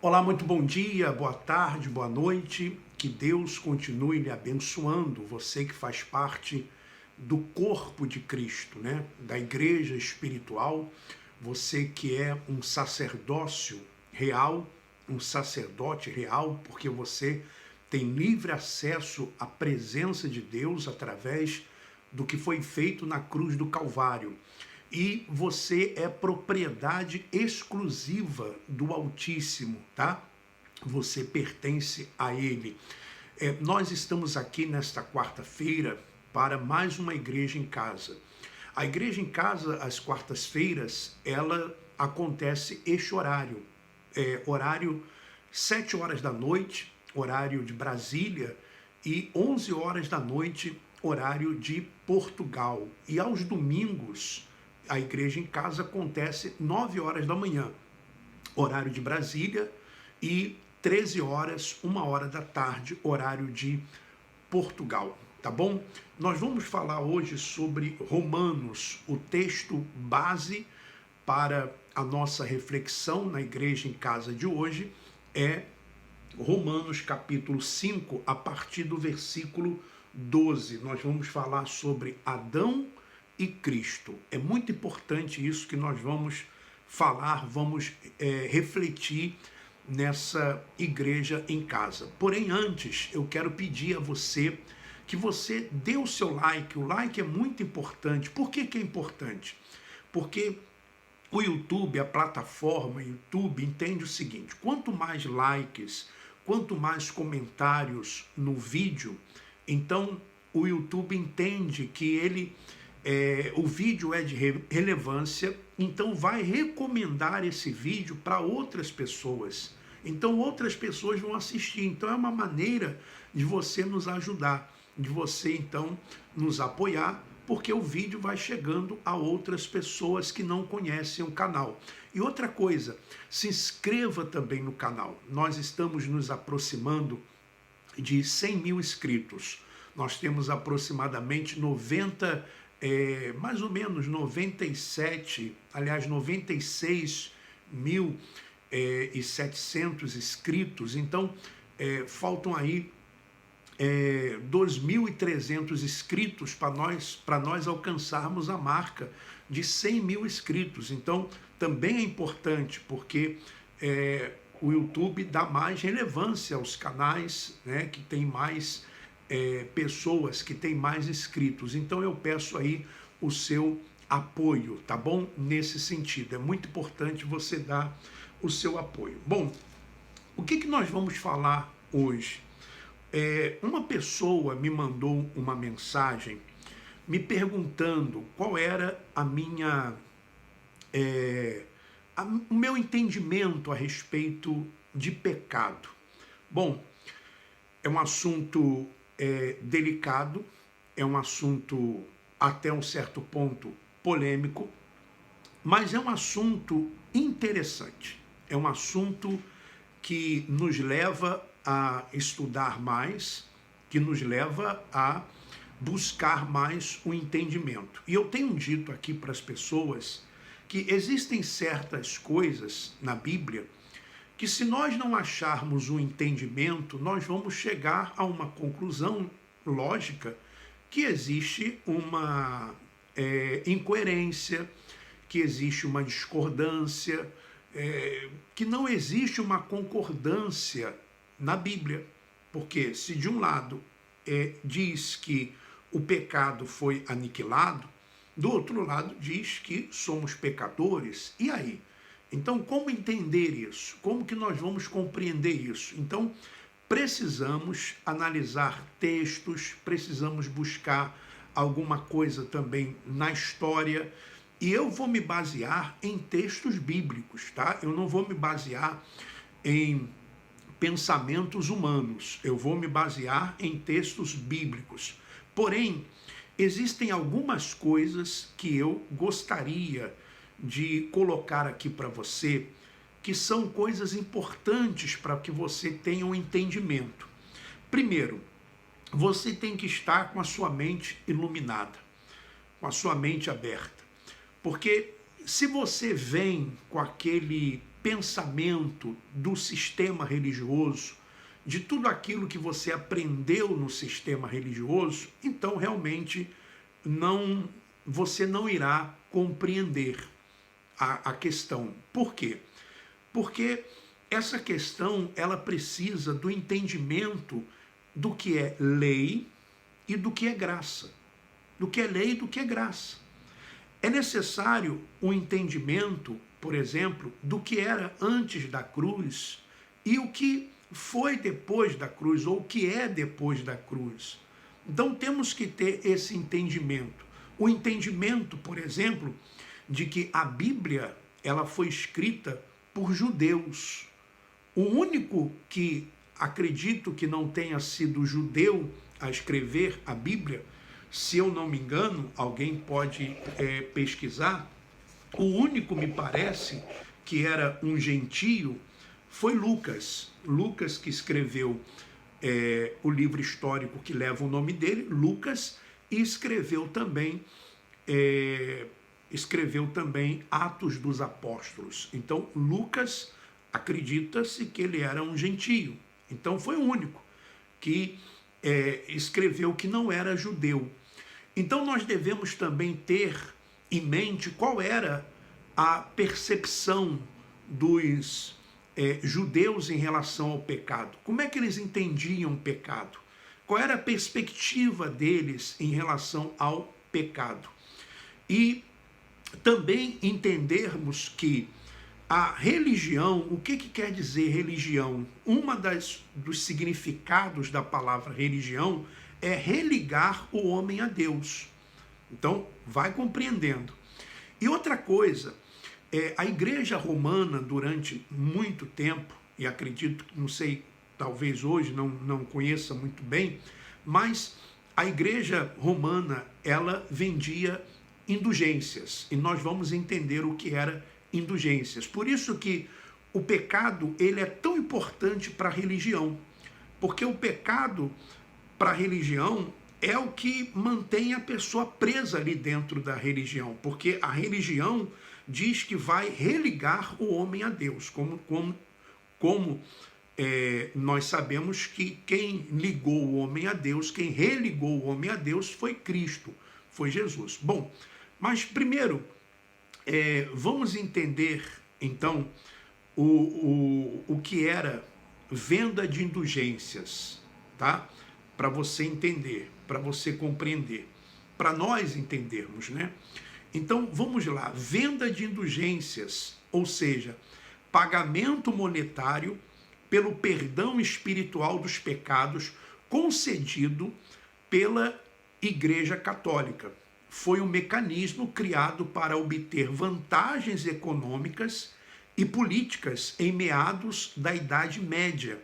Olá, muito bom dia, boa tarde, boa noite. Que Deus continue lhe abençoando, você que faz parte do corpo de Cristo, né? Da igreja espiritual, você que é um sacerdócio real, um sacerdote real, porque você tem livre acesso à presença de Deus através do que foi feito na cruz do Calvário. E você é propriedade exclusiva do Altíssimo, tá? Você pertence a Ele. Nós estamos aqui nesta quarta-feira para mais uma igreja em casa. A igreja em casa, às quartas-feiras, ela acontece este horário, horário 7 horas da noite, horário de Brasília, e 11 horas da noite, horário de Portugal. E aos domingos, a igreja em casa acontece 9 horas da manhã, horário de Brasília, e 13 horas, 1 hora da tarde, horário de Portugal, tá bom? Nós vamos falar hoje sobre Romanos, o texto base para a nossa reflexão na igreja em casa de hoje é Romanos capítulo 5, a partir do versículo 12. Nós vamos falar sobre Adão e Cristo. É muito importante isso que nós vamos falar, vamos refletir nessa igreja em casa. Porém, antes, eu quero pedir a você que você dê o seu like. O like é muito importante. Por que que é importante? Porque o YouTube, a plataforma YouTube, entende o seguinte: quanto mais likes, quanto mais comentários no vídeo, então o YouTube entende que o vídeo é de relevância, então vai recomendar esse vídeo para outras pessoas. Então outras pessoas vão assistir. Então é uma maneira de você nos ajudar, de você então nos apoiar, porque o vídeo vai chegando a outras pessoas que não conhecem o canal. E outra coisa, se inscreva também no canal. Nós estamos nos aproximando de 100 mil inscritos. Nós temos aproximadamente mais ou menos 96.700 inscritos. Então, faltam aí 2.300 inscritos para nós alcançarmos a marca de 100 mil inscritos. Então, também é importante, porque o YouTube dá mais relevância aos canais, né, que tem mais pessoas, que tem mais inscritos. Então, eu peço aí o seu apoio, tá bom? Nesse sentido, é muito importante você dar o seu apoio. Bom, o que nós vamos falar hoje? Uma pessoa me mandou uma mensagem me perguntando qual era o meu entendimento a respeito de pecado. Bom, é um assunto delicado, é um assunto até um certo ponto polêmico, mas é um assunto interessante, é um assunto que nos leva a estudar mais, que nos leva a buscar mais o entendimento. E eu tenho dito aqui para as pessoas que existem certas coisas na Bíblia que, se nós não acharmos o entendimento, nós vamos chegar a uma conclusão lógica que existe uma incoerência, que existe uma discordância, que não existe uma concordância na Bíblia. Porque se de um lado diz que o pecado foi aniquilado, do outro lado diz que somos pecadores. E aí? Então, como entender isso? Como que nós vamos compreender isso? Então, precisamos analisar textos, precisamos buscar alguma coisa também na história, e eu vou me basear em textos bíblicos, tá? Eu não vou me basear em pensamentos humanos, eu vou me basear em textos bíblicos. Porém, existem algumas coisas que eu gostaria de colocar aqui para você, que são coisas importantes para que você tenha um entendimento. Primeiro, você tem que estar com a sua mente iluminada, com a sua mente aberta. Porque se você vem com aquele pensamento do sistema religioso, de tudo aquilo que você aprendeu no sistema religioso, então realmente você não irá compreender a questão. Por quê? Porque essa questão ela precisa do entendimento do que é lei e do que é graça. Do que é lei e do que é graça. É necessário um entendimento, por exemplo, do que era antes da cruz e o que foi depois da cruz, ou o que é depois da cruz. Então temos que ter esse entendimento. O entendimento, por exemplo, de que a Bíblia ela foi escrita por judeus. O único que acredito que não tenha sido judeu a escrever a Bíblia, se eu não me engano, alguém pode pesquisar, o único, me parece, que era um gentio, foi Lucas. Lucas que escreveu o livro histórico que leva o nome dele, Lucas, e escreveu também Atos dos Apóstolos. Então, Lucas, acredita-se que ele era um gentio. Então, foi o único que escreveu que não era judeu. Então, nós devemos também ter em mente qual era a percepção dos judeus em relação ao pecado. Como é que eles entendiam o pecado? Qual era a perspectiva deles em relação ao pecado? E também entendermos que a religião, o que quer dizer religião? Dos significados da palavra religião é religar o homem a Deus. Então, vai compreendendo. E outra coisa, a igreja romana, durante muito tempo, e acredito, não sei, talvez hoje não conheça muito bem, mas a igreja romana, ela vendia indulgências, e nós vamos entender o que era indulgências. Por isso que o pecado ele é tão importante para a religião, porque o pecado para a religião é o que mantém a pessoa presa ali dentro da religião, porque a religião diz que vai religar o homem a Deus, como nós sabemos que quem ligou o homem a Deus, quem religou o homem a Deus foi Cristo, foi Jesus. Bom, mas primeiro, vamos entender, então, o que era venda de indulgências, tá? Para você entender, para você compreender, para nós entendermos, né? Então, vamos lá, venda de indulgências, ou seja, pagamento monetário pelo perdão espiritual dos pecados concedido pela Igreja Católica. Foi um mecanismo criado para obter vantagens econômicas e políticas em meados da Idade Média.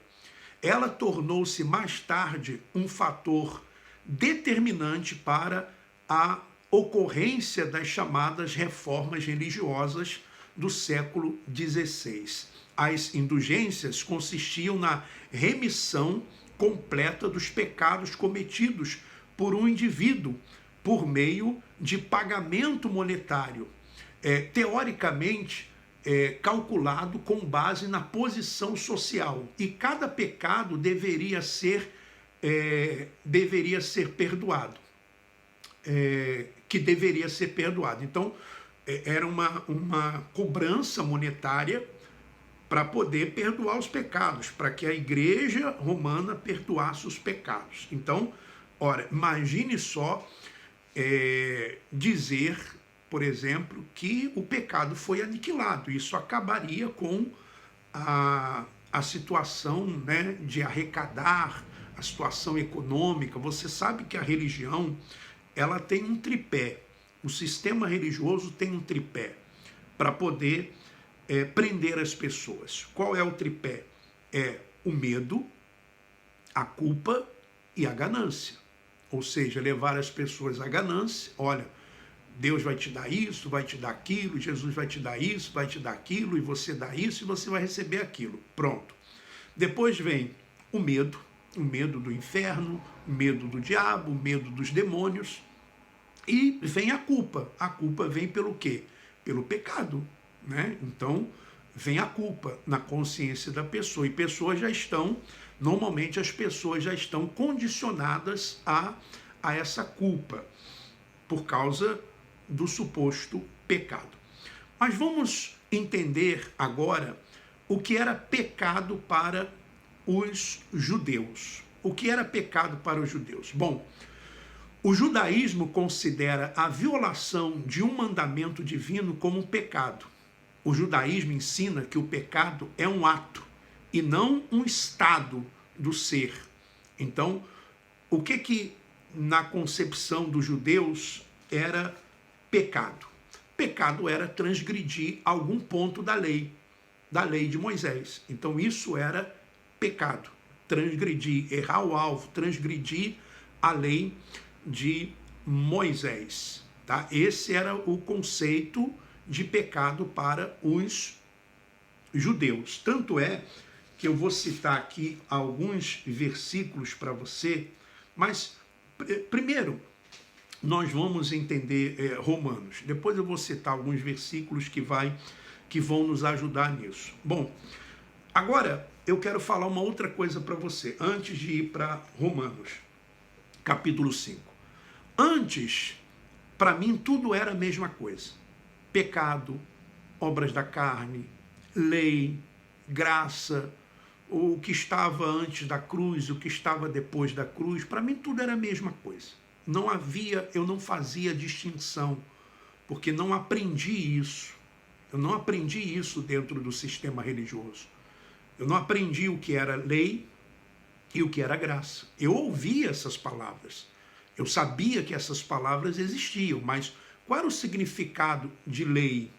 Ela tornou-se mais tarde um fator determinante para a ocorrência das chamadas reformas religiosas do século XVI. As indulgências consistiam na remissão completa dos pecados cometidos por um indivíduo por meio de pagamento monetário, teoricamente calculado com base na posição social. E cada pecado deveria ser perdoado. Então, era uma cobrança monetária para poder perdoar os pecados, para que a igreja romana perdoasse os pecados. Então, ora, imagine só dizer, por exemplo, que o pecado foi aniquilado. Isso acabaria com a situação, né, de arrecadar, a situação econômica. Você sabe que a religião ela tem um tripé. O sistema religioso tem um tripé para poder prender as pessoas. Qual é o tripé? É o medo, a culpa e a ganância. Ou seja, levar as pessoas à ganância. Olha, Deus vai te dar isso, vai te dar aquilo, Jesus vai te dar isso, vai te dar aquilo, e você dá isso e você vai receber aquilo. Pronto. Depois vem o medo do inferno, o medo do diabo, o medo dos demônios, e vem a culpa. A culpa vem pelo quê? Pelo pecado, né? Então, vem a culpa na consciência da pessoa. E pessoas já estão, normalmente as pessoas já estão condicionadas a essa culpa, por causa do suposto pecado. Mas vamos entender agora o que era pecado para os judeus. O que era pecado para os judeus? Bom, o judaísmo considera a violação de um mandamento divino como um pecado. O judaísmo ensina que o pecado é um ato e não um estado do ser. Então, o que na concepção dos judeus era pecado? Pecado era transgredir algum ponto da lei de Moisés. Então, isso era pecado. Transgredir, errar o alvo, transgredir a lei de Moisés. Tá? Esse era o conceito de pecado para os judeus. Tanto é que eu vou citar aqui alguns versículos para você, mas primeiro nós vamos entender Romanos. Depois eu vou citar alguns versículos que vão nos ajudar nisso. Bom, agora eu quero falar uma outra coisa para você, antes de ir para Romanos, capítulo 5. Antes, para mim, tudo era a mesma coisa. Pecado, obras da carne, lei, graça, o que estava antes da cruz, o que estava depois da cruz, para mim tudo era a mesma coisa. Eu não fazia distinção, porque não aprendi isso. Eu não aprendi isso dentro do sistema religioso. Eu não aprendi o que era lei e o que era graça. Eu ouvia essas palavras. Eu sabia que essas palavras existiam, mas qual era o significado de lei?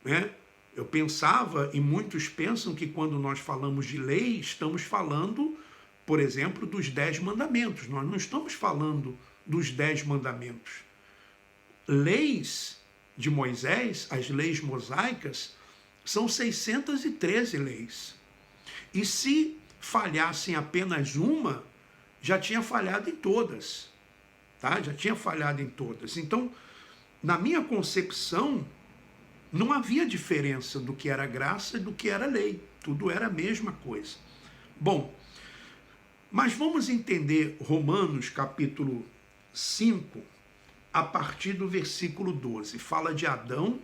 Né? Eu pensava, e muitos pensam que quando nós falamos de lei, estamos falando, por exemplo, dos 10 mandamentos. Nós não estamos falando dos 10 mandamentos. Leis de Moisés, as leis mosaicas, são 613 leis. E se falhassem apenas uma, já tinha falhado em todas. Tá? Já tinha falhado em todas. Então, na minha concepção, não havia diferença do que era graça e do que era lei. Tudo era a mesma coisa. Bom, mas vamos entender Romanos capítulo 5, a partir do versículo 12. Fala de Adão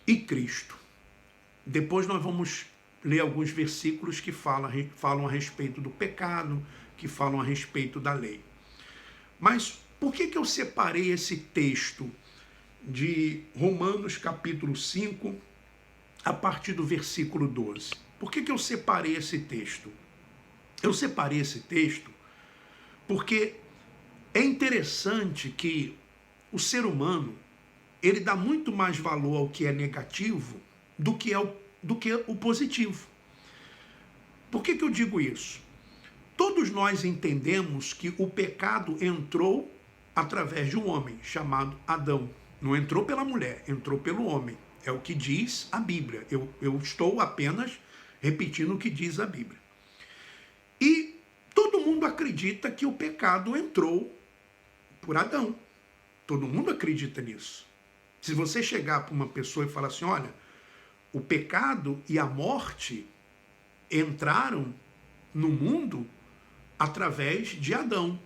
e Cristo. Depois nós vamos ler alguns versículos que falam a respeito do pecado, que falam a respeito da lei. Mas por que eu separei esse texto de Romanos capítulo 5, a partir do versículo 12? Por que eu separei esse texto? Eu separei esse texto porque é interessante que o ser humano, ele dá muito mais valor ao que é negativo do que o positivo. Por que eu digo isso? Todos nós entendemos que o pecado entrou através de um homem chamado Adão. Não entrou pela mulher, entrou pelo homem. É o que diz a Bíblia. Eu estou apenas repetindo o que diz a Bíblia. E todo mundo acredita que o pecado entrou por Adão. Todo mundo acredita nisso. Se você chegar para uma pessoa e falar assim, olha, o pecado e a morte entraram no mundo através de Adão.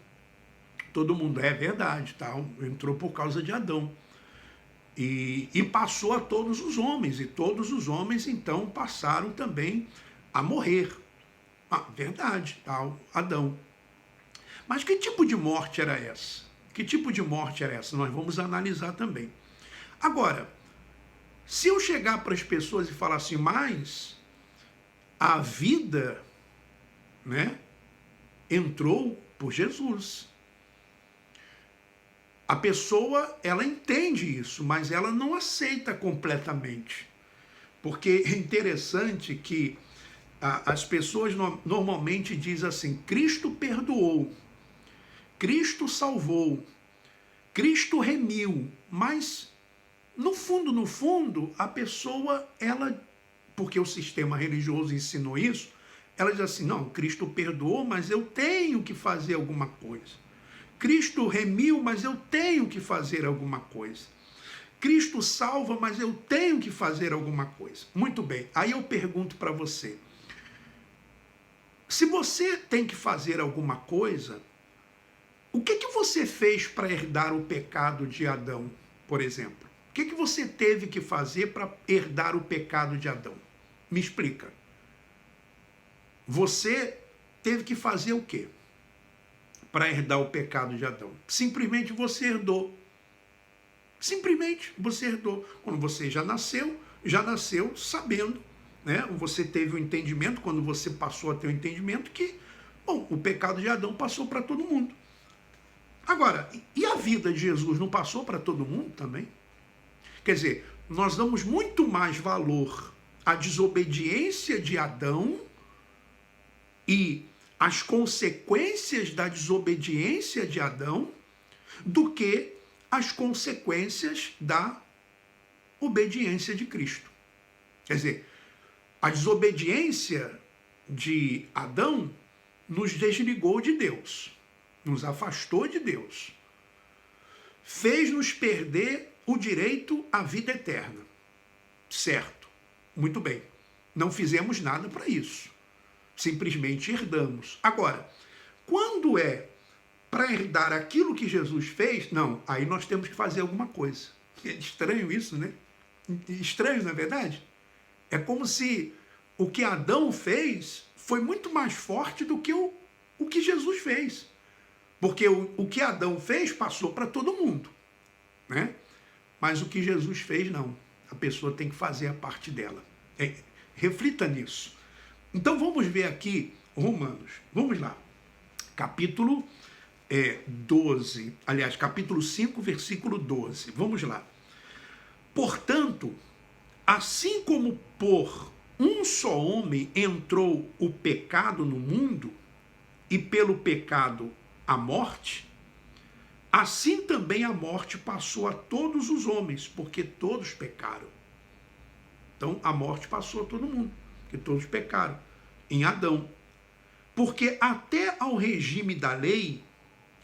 Todo mundo, é verdade, tá? Entrou por causa de Adão. E passou a todos os homens, e todos os homens então passaram também a morrer. Verdade, tal, Adão. Mas que tipo de morte era essa? Que tipo de morte era essa? Nós vamos analisar também. Agora, se eu chegar para as pessoas e falar assim, mas a vida, né, entrou por Jesus. A pessoa, ela entende isso, mas ela não aceita completamente. Porque é interessante que as pessoas normalmente dizem assim, Cristo perdoou, Cristo salvou, Cristo remiu, mas no fundo, a pessoa, ela, porque o sistema religioso ensinou isso, ela diz assim, não, Cristo perdoou, mas eu tenho que fazer alguma coisa. Cristo remiu, mas eu tenho que fazer alguma coisa. Cristo salva, mas eu tenho que fazer alguma coisa. Muito bem, aí eu pergunto para você, se você tem que fazer alguma coisa, o que você fez para herdar o pecado de Adão, por exemplo? O que você teve que fazer para herdar o pecado de Adão? Me explica. Você teve que fazer o quê para herdar o pecado de Adão? Simplesmente você herdou. Simplesmente você herdou. Quando você já nasceu sabendo, né? Você teve o entendimento, quando você passou a ter o entendimento que, bom, o pecado de Adão passou para todo mundo. Agora, e a vida de Jesus não passou para todo mundo também? Quer dizer, nós damos muito mais valor à desobediência de Adão e às consequências da desobediência de Adão do que às consequências da obediência de Cristo. Quer dizer, a desobediência de Adão nos desligou de Deus, nos afastou de Deus, fez-nos perder o direito à vida eterna. Certo, muito bem, não fizemos nada para isso, simplesmente herdamos. Agora, quando é para herdar aquilo que Jesus fez, não, aí nós temos que fazer alguma coisa. É estranho isso, né? Estranho, não é verdade? É como se o que Adão fez foi muito mais forte do que o que Jesus fez. Porque o que Adão fez passou para todo mundo, né? Mas o que Jesus fez, não. A pessoa tem que fazer a parte dela. Reflita nisso. Então vamos ver aqui Romanos. Vamos lá. Capítulo 12. Aliás, capítulo 5, versículo 12. Vamos lá. Portanto, assim como por um só homem entrou o pecado no mundo, e pelo pecado a morte, assim também a morte passou a todos os homens, porque todos pecaram. Então a morte passou a todo mundo, porque todos pecaram, em Adão. Porque até ao regime da lei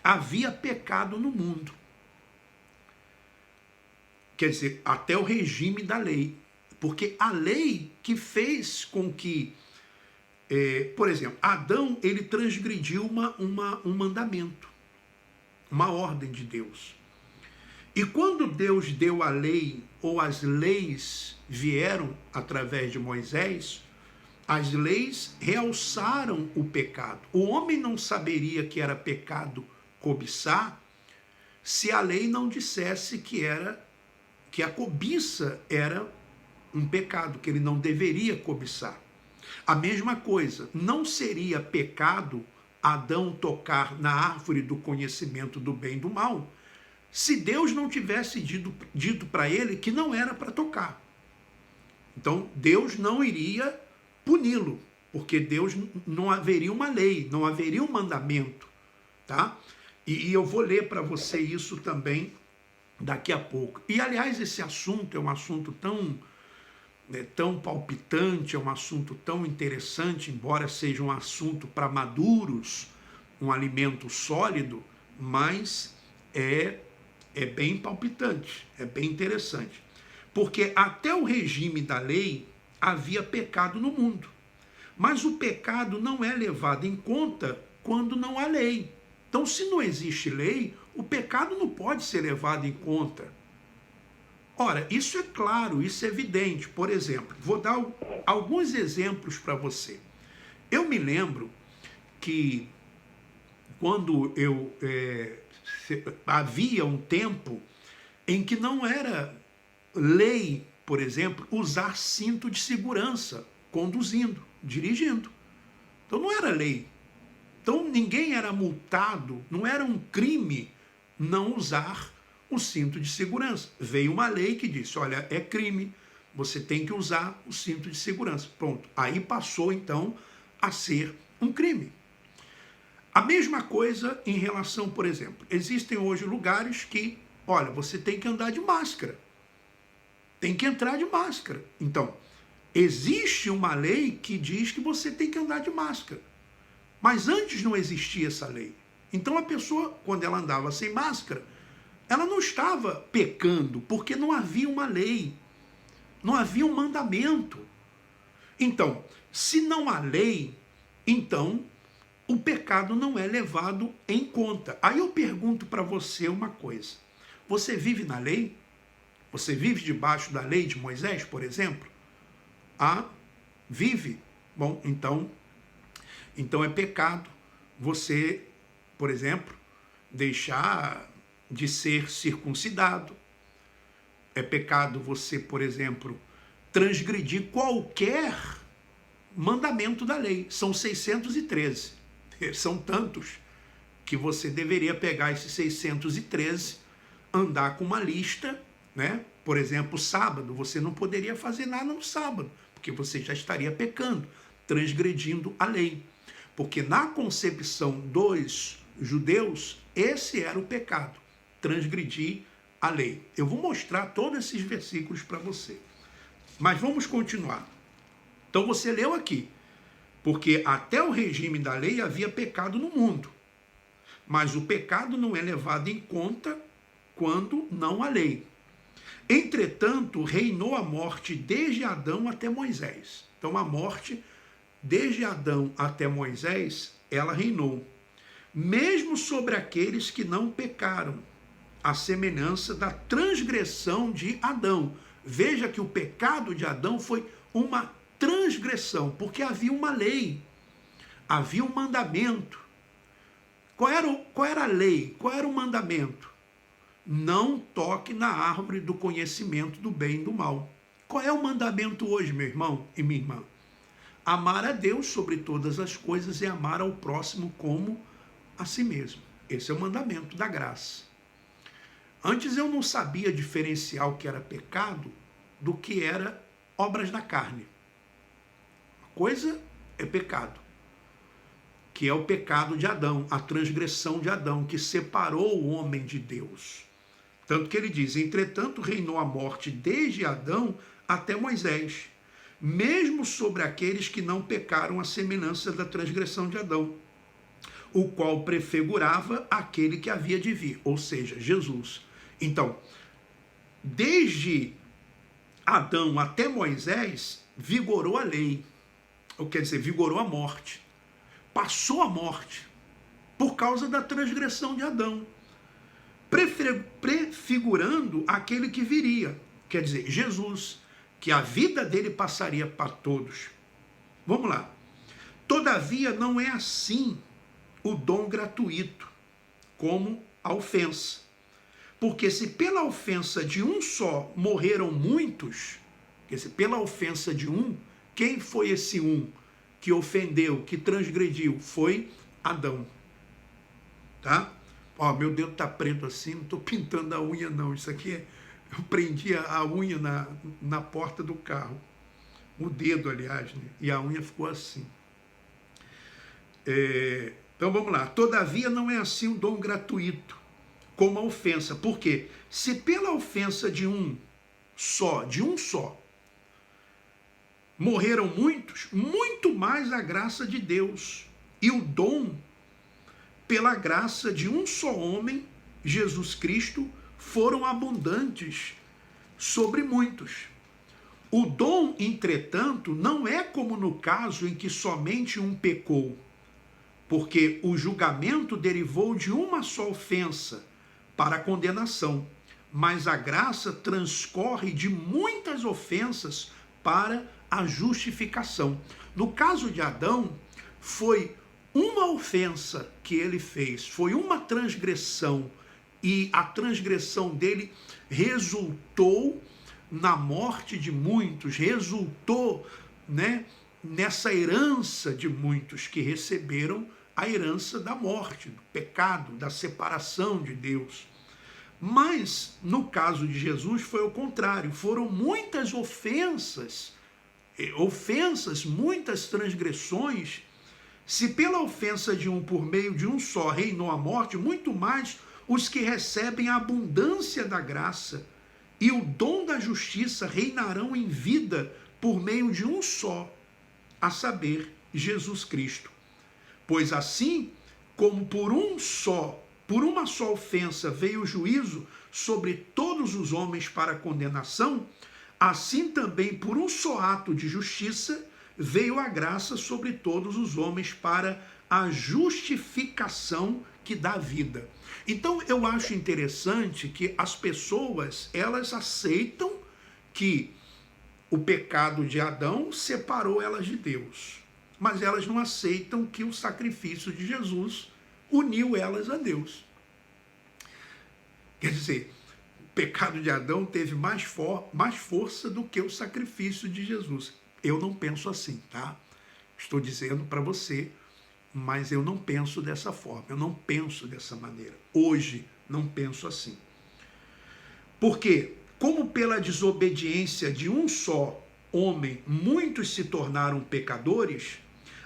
havia pecado no mundo. Quer dizer, até o regime da lei. Porque a lei que fez com que, por exemplo, Adão, ele transgrediu um mandamento, uma ordem de Deus. E quando Deus deu a lei, ou as leis vieram através de Moisés, as leis realçaram o pecado. O homem não saberia que era pecado cobiçar se a lei não dissesse que a cobiça era um pecado, que ele não deveria cobiçar. A mesma coisa, não seria pecado Adão tocar na árvore do conhecimento do bem e do mal, se Deus não tivesse dito para ele que não era para tocar. Então, Deus não iria puni-lo, porque Deus não haveria uma lei, não haveria um mandamento, tá? E eu vou ler para você isso também daqui a pouco. E, aliás, esse assunto é um assunto tão palpitante, é um assunto tão interessante, embora seja um assunto para maduros, um alimento sólido, mas é bem palpitante, é bem interessante. Porque até o regime da lei havia pecado no mundo. Mas o pecado não é levado em conta quando não há lei. Então, se não existe lei, o pecado não pode ser levado em conta. Ora, isso é claro, isso é evidente. Por exemplo, vou dar alguns exemplos para você. Eu me lembro que quando havia um tempo em que não era lei, por exemplo, usar cinto de segurança conduzindo, dirigindo. Então não era lei. Então ninguém era multado, não era um crime não usar o cinto de segurança. Veio uma lei que disse, olha, é crime, você tem que usar o cinto de segurança. Pronto. Aí passou então a ser um crime. A mesma coisa em relação, por exemplo, existem hoje lugares que, olha, você tem que andar de máscara. Tem que entrar de máscara. Então, existe uma lei que diz que você tem que andar de máscara. Mas antes não existia essa lei. Então a pessoa, quando ela andava sem máscara, ela não estava pecando, porque não havia uma lei, não havia um mandamento. Então, se não há lei, então o pecado não é levado em conta. Aí eu pergunto para você uma coisa: você vive na lei? Você vive debaixo da lei de Moisés, por exemplo? Ah, vive? Bom, então é pecado você, por exemplo, deixar de ser circuncidado. É pecado você, por exemplo, transgredir qualquer mandamento da lei. São 613. São tantos que você deveria pegar esses 613, andar com uma lista, né? Por exemplo, sábado, você não poderia fazer nada no sábado, porque você já estaria pecando, transgredindo a lei. Porque na concepção dos judeus, esse era o pecado, transgredir a lei. Eu vou mostrar todos esses versículos para você. Mas vamos continuar. Então você leu aqui, porque até o regime da lei havia pecado no mundo. Mas o pecado não é levado em conta quando não há lei. Entretanto, reinou a morte desde Adão até Moisés. Então a morte, desde Adão até Moisés, ela reinou. Mesmo sobre aqueles que não pecaram, à semelhança da transgressão de Adão. Veja que o pecado de Adão foi uma transgressão, porque havia uma lei, havia um mandamento. Qual era a lei? Qual era o mandamento? Não toque na árvore do conhecimento do bem e do mal. Qual é o mandamento hoje, meu irmão e minha irmã? Amar a Deus sobre todas as coisas e amar ao próximo como a si mesmo. Esse é o mandamento da graça. Antes eu não sabia diferenciar o que era pecado do que era obras da carne. Uma coisa é pecado, que é o pecado de Adão, a transgressão de Adão, que separou o homem de Deus. Tanto que ele diz: entretanto reinou a morte desde Adão até Moisés, mesmo sobre aqueles que não pecaram à semelhança da transgressão de Adão, o qual prefigurava aquele que havia de vir, ou seja, Jesus. Então, desde Adão até Moisés, vigorou a lei, ou quer dizer, vigorou a morte. Passou a morte por causa da transgressão de Adão, prefigurando aquele que viria, quer dizer, Jesus, que a vida dele passaria para todos. Vamos lá. Todavia, não é assim o dom gratuito, como a ofensa. Porque se pela ofensa de um só morreram muitos, porque se pela ofensa de um, quem foi esse um que ofendeu, que transgrediu? Foi Adão. Tá? Ó, meu dedo tá preto assim, não estou pintando a unha não, isso aqui eu prendi a unha na porta do carro, o dedo aliás, né? E a unha ficou assim. Então vamos lá. Todavia não é assim um dom gratuito, como a ofensa. Por quê? Se pela ofensa de um só, morreram muitos, muito mais a graça de Deus e o dom pela graça de um só homem, Jesus Cristo, foram abundantes sobre muitos. O dom, entretanto, não é como no caso em que somente um pecou, porque o julgamento derivou de uma só ofensa para a condenação, mas a graça transcorre de muitas ofensas para a justificação. No caso de Adão, foi uma ofensa que ele fez, foi uma transgressão, e a transgressão dele resultou na morte de muitos, resultou, né, nessa herança de muitos que receberam a herança da morte, do pecado, da separação de Deus. Mas, no caso de Jesus, foi o contrário. Foram muitas ofensas, muitas transgressões. Se pela ofensa de um por meio de um só reinou a morte, muito mais os que recebem a abundância da graça e o dom da justiça reinarão em vida por meio de um só, a saber, Jesus Cristo. Pois assim como por uma só ofensa veio o juízo sobre todos os homens para condenação, assim também por um só ato de justiça veio a graça sobre todos os homens para a justificação que dá vida. Então eu acho interessante que as pessoas, elas aceitam que o pecado de Adão separou elas de Deus, mas elas não aceitam que o sacrifício de Jesus uniu elas a Deus. Quer dizer, o pecado de Adão teve mais força do que o sacrifício de Jesus. Eu não penso assim, tá? Estou dizendo para você, mas eu não penso dessa forma, eu não penso dessa maneira. Hoje não penso assim. Por quê? Como pela desobediência de um só homem muitos se tornaram pecadores,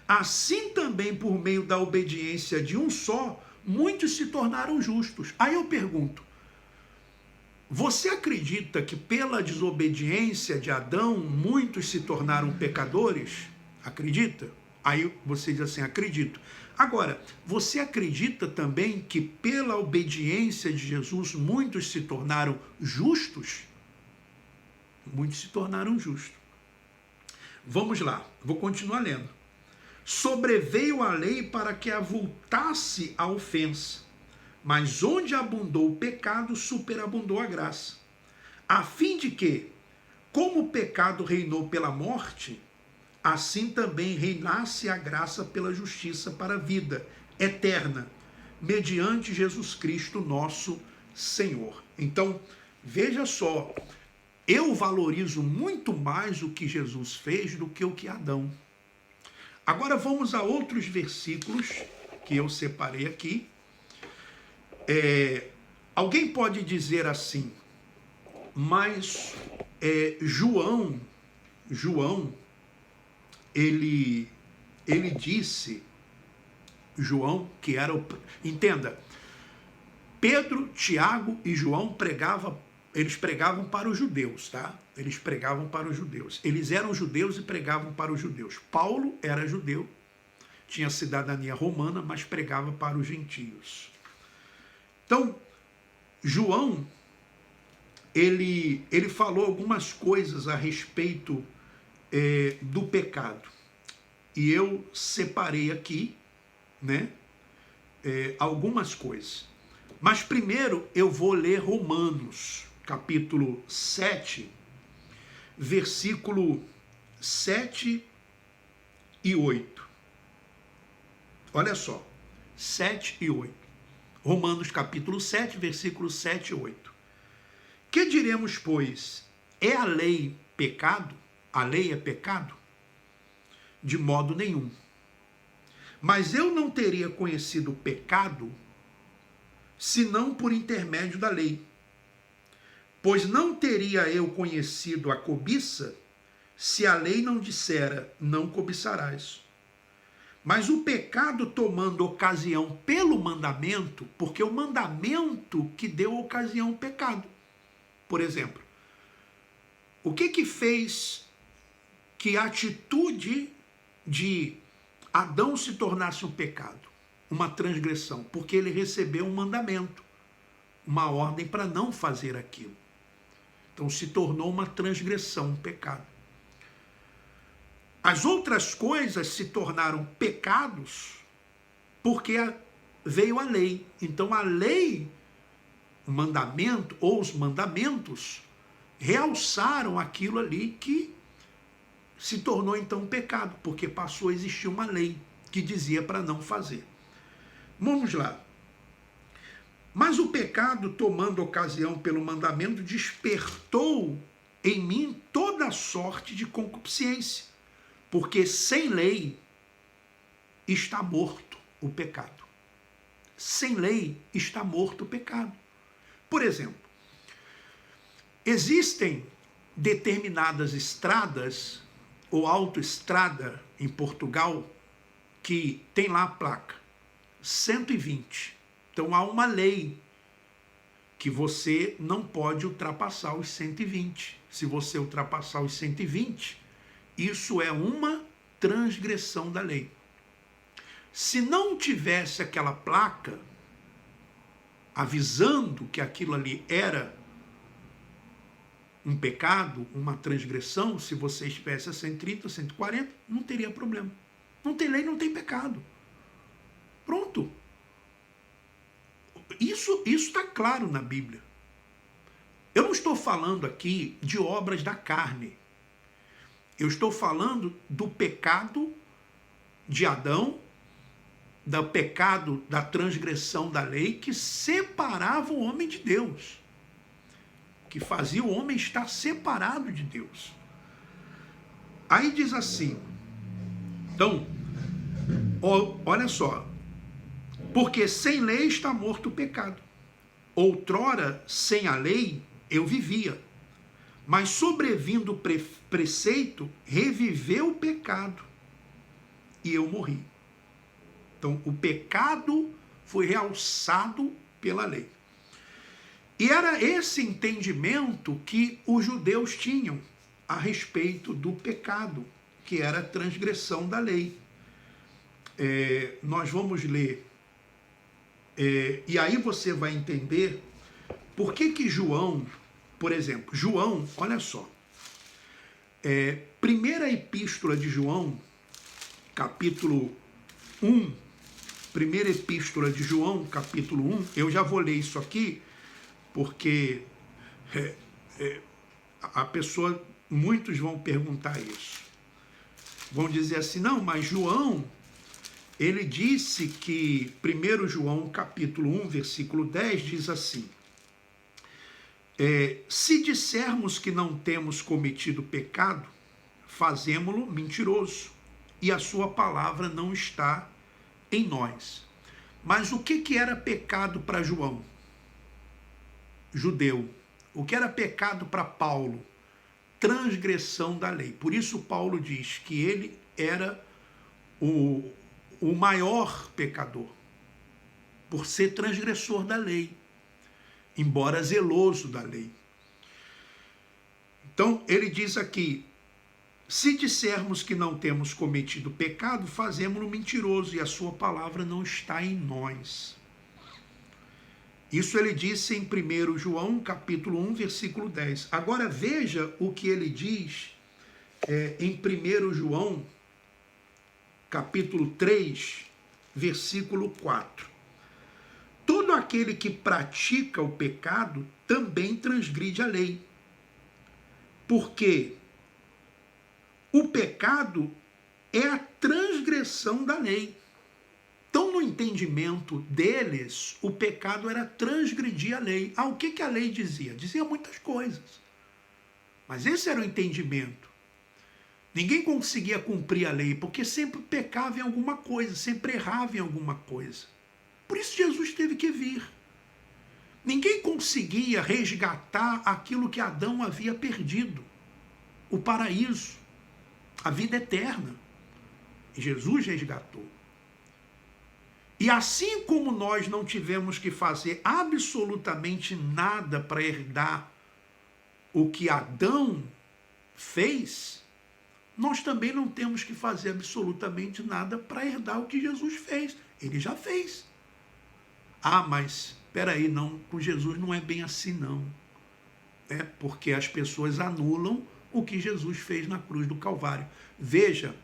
assim também por meio da obediência de um só, muitos se tornaram justos. Aí eu pergunto, você acredita que pela desobediência de Adão, muitos se tornaram pecadores? Acredita? Aí você diz assim, acredito. Agora, você acredita também que pela obediência de Jesus, muitos se tornaram justos? Muitos se tornaram justos. Vamos lá, vou continuar lendo. Sobreveio a lei para que avultasse a ofensa, mas onde abundou o pecado, superabundou a graça. A fim de que, como o pecado reinou pela morte, assim também reinasse a graça pela justiça para a vida eterna, mediante Jesus Cristo nosso Senhor. Então, veja só, eu valorizo muito mais o que Jesus fez do que o que Adão. Agora vamos a outros versículos que eu separei aqui. Alguém pode dizer assim, mas João, ele disse, João, que era o... Entenda, Pedro, Tiago e João eles pregavam para os judeus, tá? Eles pregavam para os judeus. Eles eram judeus e pregavam para os judeus. Paulo era judeu, tinha cidadania romana, mas pregava para os gentios. Então, João, ele falou algumas coisas a respeito do pecado. E eu separei aqui, né, algumas coisas. Mas primeiro eu vou ler Romanos, capítulo 7, versículo 7 e 8. Olha só, 7 e 8. Romanos capítulo 7, versículos 7 e 8. Que diremos, pois? É a lei pecado? A lei é pecado? De modo nenhum. Mas eu não teria conhecido o pecado senão por intermédio da lei. Pois não teria eu conhecido a cobiça se a lei não dissera, não cobiçarás. Mas o pecado tomando ocasião pelo mandamento, porque o mandamento que deu ocasião ao pecado. Por exemplo, o que fez que a atitude de Adão se tornasse um pecado? Uma transgressão, porque ele recebeu um mandamento, uma ordem para não fazer aquilo. Então se tornou uma transgressão, um pecado. As outras coisas se tornaram pecados porque veio a lei. Então a lei, o mandamento ou os mandamentos realçaram aquilo ali que se tornou então um pecado, porque passou a existir uma lei que dizia para não fazer. Vamos lá. Mas o pecado, tomando ocasião pelo mandamento, despertou em mim toda sorte de concupiscência, porque sem lei está morto o pecado. Sem lei está morto o pecado. Por exemplo, existem determinadas estradas ou autoestrada em Portugal que tem lá a placa 120. Então há uma lei que você não pode ultrapassar os 120. Se você ultrapassar os 120, isso é uma transgressão da lei. Se não tivesse aquela placa, avisando que aquilo ali era um pecado, uma transgressão. Se você estivesse a 130, 140, não teria problema. Não tem lei, não tem pecado. Pronto. Isso está claro na Bíblia. Eu não estou falando aqui de obras da carne. Eu estou falando do pecado de Adão, do pecado da transgressão da lei que separava o homem de Deus, que fazia o homem estar separado de Deus. Aí diz assim, então, olha só, porque sem lei está morto o pecado. Outrora, sem a lei, eu vivia, mas sobrevindo o preceito, reviveu o pecado e eu morri. Então, o pecado foi realçado pela lei. E era esse entendimento que os judeus tinham a respeito do pecado, que era a transgressão da lei. Nós vamos ler, e aí você vai entender por que João, por exemplo, João, olha só, primeira epístola de João, capítulo 1, primeira epístola de João, capítulo 1, eu já vou ler isso aqui, porque a pessoa, muitos vão perguntar isso. Vão dizer assim, não, mas João, ele disse que, 1 João capítulo 1, versículo 10, diz assim, se dissermos que não temos cometido pecado, fazemo-lo mentiroso, e a sua palavra não está em nós. Mas o que era pecado para João? Judeu. O que era pecado para Paulo? Transgressão da lei. Por isso Paulo diz que ele era o maior pecador, por ser transgressor da lei, embora zeloso da lei. Então ele diz aqui, se dissermos que não temos cometido pecado, fazemo-lo mentiroso e a sua palavra não está em nós. Isso ele disse em 1 João, capítulo 1, versículo 10. Agora veja o que ele diz em 1 João, capítulo 3, versículo 4. Todo aquele que pratica o pecado também transgride a lei. Porque o pecado é a transgressão da lei. Então, no entendimento deles, o pecado era transgredir a lei. O que a lei dizia? Dizia muitas coisas. Mas esse era o entendimento. Ninguém conseguia cumprir a lei, porque sempre pecava em alguma coisa, sempre errava em alguma coisa. Por isso Jesus teve que vir. Ninguém conseguia resgatar aquilo que Adão havia perdido. O paraíso, a vida eterna. E Jesus resgatou. E assim como nós não tivemos que fazer absolutamente nada para herdar o que Adão fez, nós também não temos que fazer absolutamente nada para herdar o que Jesus fez. Ele já fez. Mas espera aí, não, com Jesus não é bem assim não. Porque as pessoas anulam o que Jesus fez na cruz do Calvário. Veja,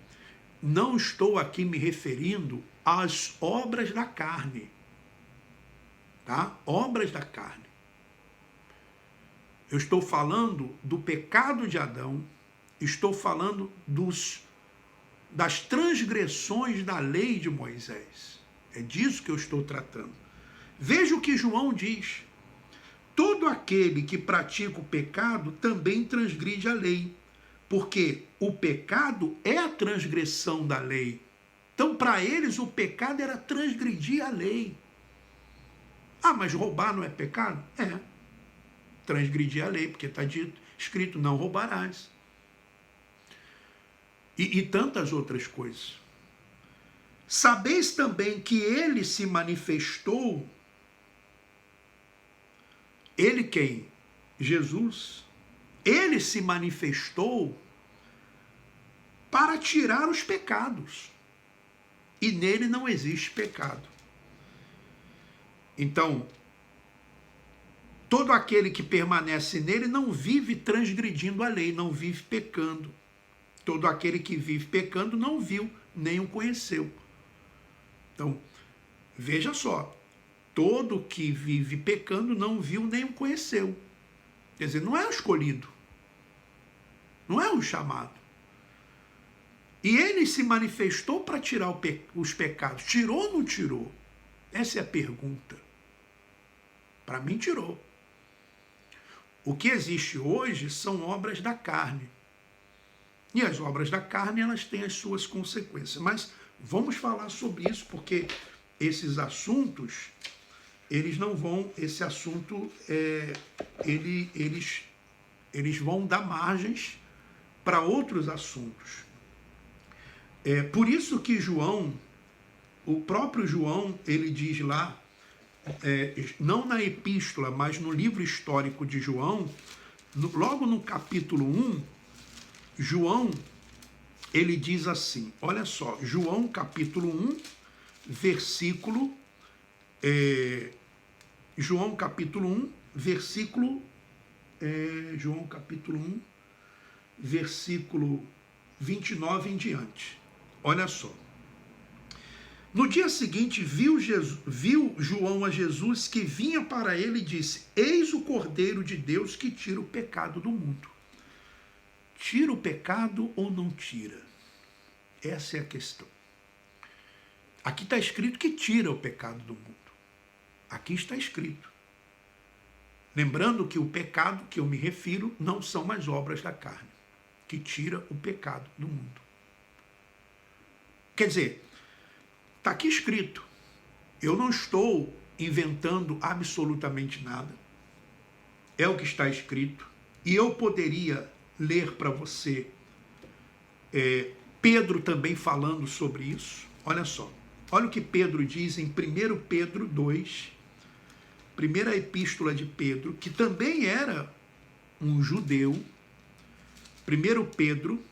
não estou aqui me referindo às obras da carne, tá? Obras da carne. Eu estou falando do pecado de Adão, estou falando das transgressões da lei de Moisés. É disso que eu estou tratando. Veja o que João diz. Todo aquele que pratica o pecado também transgride a lei, porque o pecado é a transgressão da lei. Então, para eles, o pecado era transgredir a lei. Mas roubar não é pecado? Transgredir a lei, porque está escrito, não roubarás. E tantas outras coisas. Sabeis também que ele se manifestou. Ele quem? Jesus. Ele se manifestou para tirar os pecados. E nele não existe pecado. Então, todo aquele que permanece nele não vive transgredindo a lei, não vive pecando. Todo aquele que vive pecando não viu, nem o conheceu. Então, veja só, todo que vive pecando não viu, nem o conheceu. Quer dizer, não é o escolhido, não é o chamado. E ele se manifestou para tirar os pecados. Tirou ou não tirou? Essa é a pergunta. Para mim, tirou. O que existe hoje são obras da carne. E as obras da carne, elas têm as suas consequências. Mas vamos falar sobre isso, porque esses assuntos, eles não vão, esse assunto, eles vão dar margens para outros assuntos. Por isso que João, o próprio João, ele diz lá, não na epístola, mas no livro histórico de João, logo no capítulo 1, João, ele diz assim, olha só, João capítulo 1, versículo, João capítulo 1, versículo, João capítulo 1, versículo 29 em diante. Olha só. No dia seguinte, viu João a Jesus que vinha para ele e disse: Eis o Cordeiro de Deus que tira o pecado do mundo. Tira o pecado ou não tira? Essa é a questão. Aqui está escrito que tira o pecado do mundo. Aqui está escrito. Lembrando que o pecado que eu me refiro não são as obras da carne, que tira o pecado do mundo. Quer dizer, está aqui escrito. Eu não estou inventando absolutamente nada. É o que está escrito. E eu poderia ler para você Pedro também falando sobre isso. Olha só. Olha o que Pedro diz em 1 Pedro 2, primeira epístola de Pedro, que também era um judeu. 1 Pedro,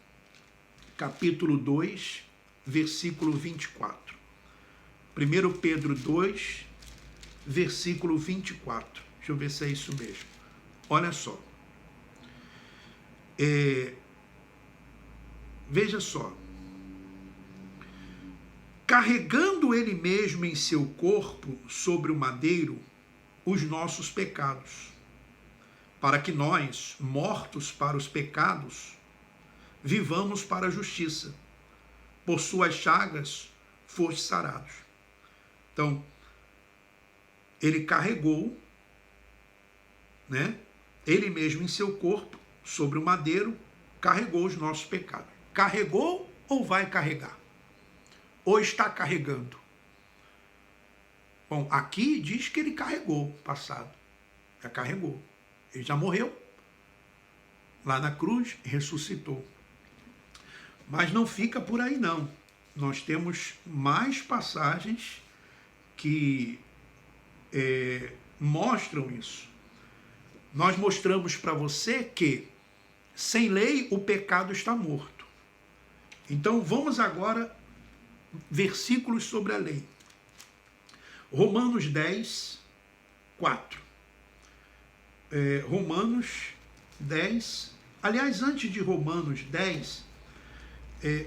capítulo 2, versículo 24. 1 Pedro 2, versículo 24. Deixa eu ver se é isso mesmo. Olha só. Veja só. Carregando ele mesmo em seu corpo sobre o madeiro os nossos pecados, para que nós, mortos para os pecados, vivamos para a justiça. Por suas chagas foste sarados. Então, ele carregou, né? Ele mesmo em seu corpo, sobre o madeiro, carregou os nossos pecados. Carregou ou vai carregar? Ou está carregando? Bom, aqui diz que ele carregou, passado. Já carregou. Ele já morreu. Lá na cruz, ressuscitou. Mas não fica por aí, não. Nós temos mais passagens que mostram isso. Nós mostramos para você que sem lei o pecado está morto. Então vamos agora versículos sobre a lei. Romanos 10, 4. Romanos 10. Aliás, antes de Romanos 10,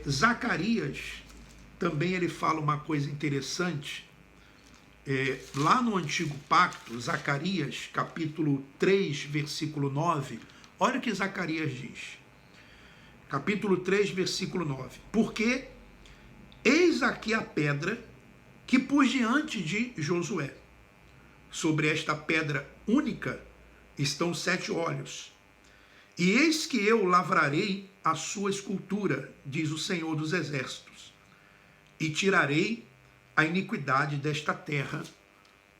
Zacarias também ele fala uma coisa interessante. Lá no Antigo Pacto, Zacarias, capítulo 3, versículo 9, olha o que Zacarias diz. Capítulo 3, versículo 9. Porque eis aqui a pedra que pus diante de Josué. Sobre esta pedra única estão 7 olhos. E eis que eu lavrarei a sua escultura, diz o Senhor dos Exércitos, e tirarei a iniquidade desta terra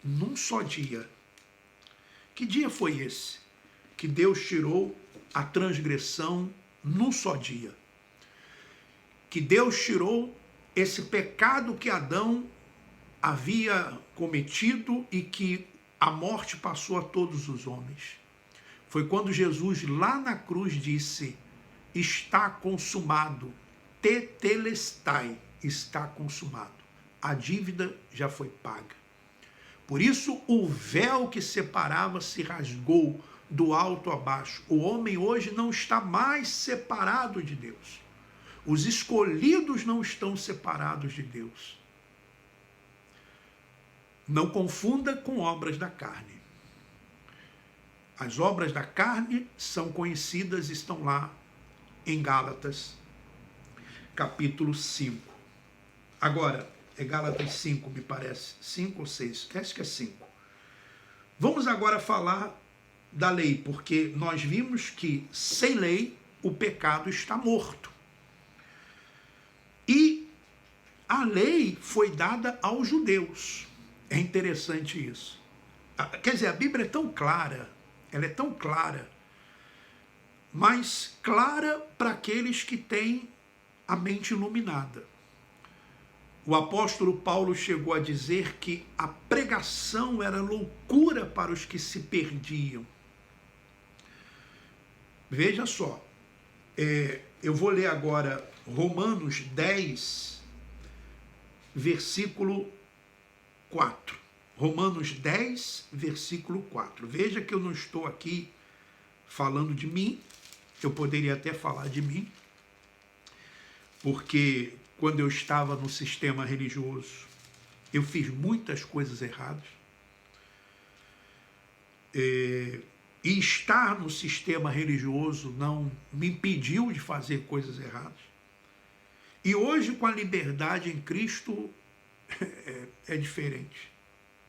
num só dia. Que dia foi esse? Que Deus tirou a transgressão num só dia. Que Deus tirou esse pecado que Adão havia cometido e que a morte passou a todos os homens. Foi quando Jesus lá na cruz disse: está consumado, tetelestai, está consumado. A dívida já foi paga. Por isso o véu que separava se rasgou do alto a baixo. O homem hoje não está mais separado de Deus. Os escolhidos não estão separados de Deus. Não confunda com obras da carne. As obras da carne são conhecidas, estão lá em Gálatas, capítulo 5. Agora, é Gálatas 5, me parece. 5 ou 6, acho que é 5. Vamos agora falar da lei, porque nós vimos que sem lei o pecado está morto. E a lei foi dada aos judeus. É interessante isso. Quer dizer, a Bíblia é tão clara, ela é tão clara, mas clara para aqueles que têm a mente iluminada. O apóstolo Paulo chegou a dizer que a pregação era loucura para os que se perdiam. Veja só, eu vou ler agora Romanos 10, versículo 4. Romanos 10, versículo 4. Veja que eu não estou aqui falando de mim, eu poderia até falar de mim, porque quando eu estava no sistema religioso, eu fiz muitas coisas erradas. E estar no sistema religioso não me impediu de fazer coisas erradas. E hoje, com a liberdade em Cristo, é diferente.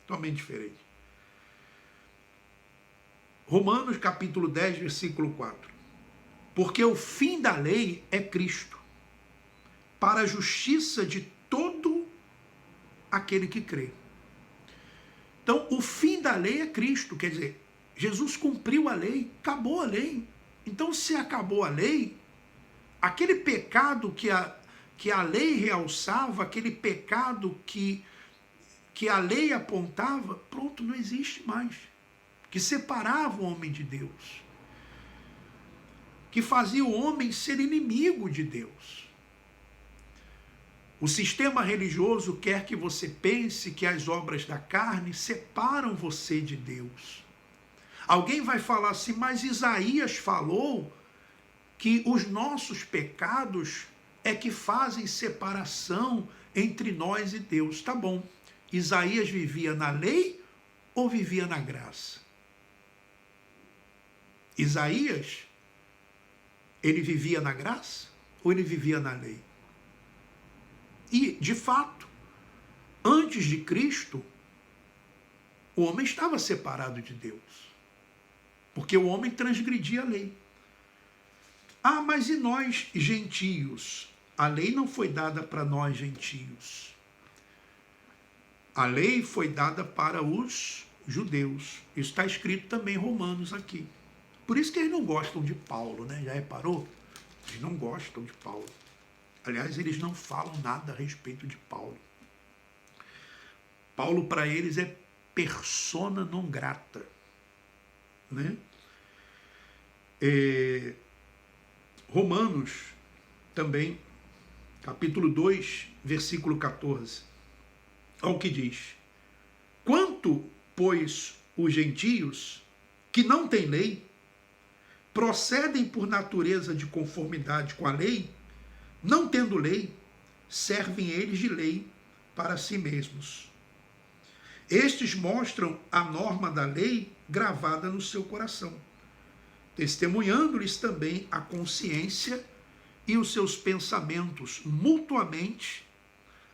Totalmente diferente. Romanos capítulo 10, versículo 4. Porque o fim da lei é Cristo, para a justiça de todo aquele que crê. Então, o fim da lei é Cristo, quer dizer, Jesus cumpriu a lei, acabou a lei. Então, se acabou a lei, aquele pecado que a lei realçava, aquele pecado que a lei apontava, pronto, não existe mais. Que separava o homem de Deus. Que fazia o homem ser inimigo de Deus. O sistema religioso quer que você pense que as obras da carne separam você de Deus. Alguém vai falar assim, mas Isaías falou que os nossos pecados é que fazem separação entre nós e Deus. Tá bom. Isaías vivia na lei ou vivia na graça? Isaías, ele vivia na graça ou ele vivia na lei? E, de fato, antes de Cristo, o homem estava separado de Deus. Porque o homem transgredia a lei. Ah, mas e nós, gentios? A lei não foi dada para nós, gentios. A lei foi dada para os judeus. Isso está escrito também em Romanos aqui. Por isso que eles não gostam de Paulo, né? Já reparou? Eles não gostam de Paulo. Aliás, eles não falam nada a respeito de Paulo. Paulo, para eles, é persona non grata. Né? Romanos, também, capítulo 2, versículo 14. Olha o que diz. Quanto, pois, os gentios, que não têm lei, procedem por natureza de conformidade com a lei, não tendo lei, servem eles de lei para si mesmos. Estes mostram a norma da lei gravada no seu coração, testemunhando-lhes também a consciência e os seus pensamentos mutuamente,